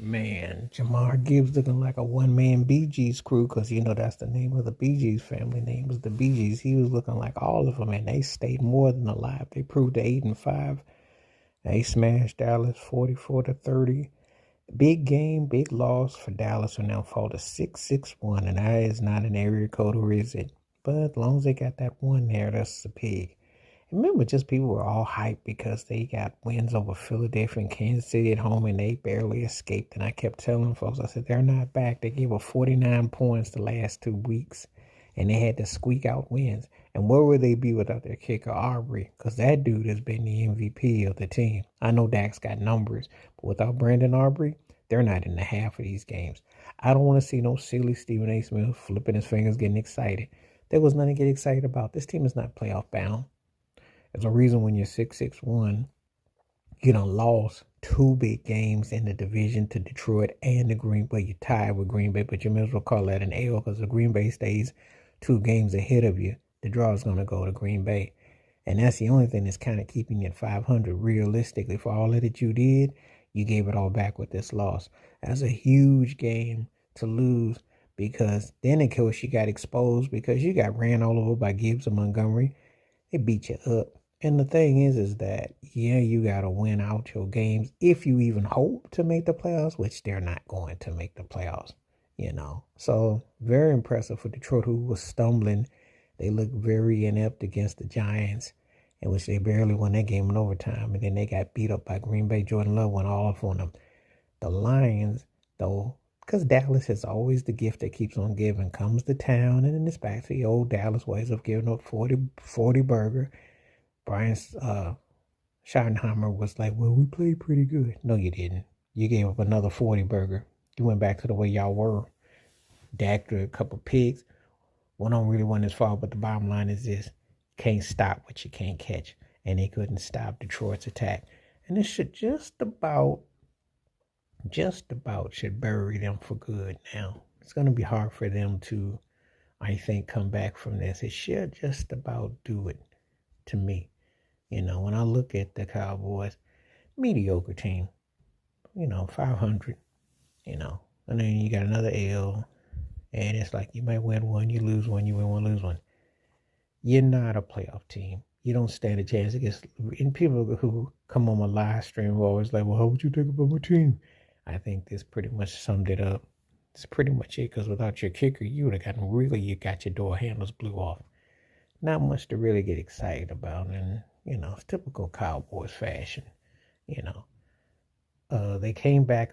Man, Jamar Gibbs looking like a one-man Bee Gees crew because, that's the name of the Bee Gees family name was the Bee Gees. He was looking like all of them, and they stayed more than alive. They proved to 8-5. They smashed Dallas 44-30. Big game, big loss for Dallas, who now fall to 6-6-1, and that is not an area code, or is it? But as long as they got that one there, that's a pig. Remember, just people were all hyped because they got wins over Philadelphia and Kansas City at home, and they barely escaped. And I kept telling folks, I said, they're not back. They gave up 49 points the last 2 weeks, and they had to squeak out wins. And where would they be without their kicker, Aubrey? Because that dude has been the MVP of the team. I know Dak's got numbers, but without Brandon Aubrey, they're not in the half of these games. I don't want to see no silly Stephen A. Smith flipping his fingers, getting excited. There was nothing to get excited about. This team is not playoff bound. There's a reason when you're 6-6-1, you done lost two big games in the division to Detroit and the Green Bay. You tied with Green Bay, but you may as well call that an L because the Green Bay stays 2 games ahead of you. The draw is going to go to Green Bay. And that's the only thing that's kind of keeping you at 500 realistically. For all that you did, you gave it all back with this loss. That's a huge game to lose because then, of course, you got exposed because you got ran all over by Gibbs and Montgomery. They beat you up. And the thing is that, yeah, you got to win out your games if you even hope to make the playoffs, which they're not going to make the playoffs. So very impressive for Detroit, who was stumbling. They looked very inept against the Giants, in which they barely won that game in overtime. And then they got beat up by Green Bay. Jordan Love went off on them. The Lions, though, because Dallas is always the gift that keeps on giving, comes to town, and then it's back to the old Dallas ways of giving up 40 burger. Brian Schottenheimer was like, well, we played pretty good. No, you didn't. You gave up another 40 burger. You went back to the way y'all were. Dak threw a couple picks. One of them really wasn't his fault, but the bottom line is this. You can't stop what you can't catch. And they couldn't stop Detroit's attack. And this should just about should bury them for good now. It's going to be hard for them to, I think, come back from this. It should just about do it to me. When I look at the Cowboys, mediocre team, 500, and then you got another L, and it's like you might win one, you lose one, you win one, lose one. You're not a playoff team. You don't stand a chance against, and people who come on my live stream are always like, well, how would you take about my team? I think this pretty much summed it up. It's pretty much it, because without your kicker, you would have you got your door handles blew off. Not much to really get excited about, and it's typical Cowboys fashion. They came back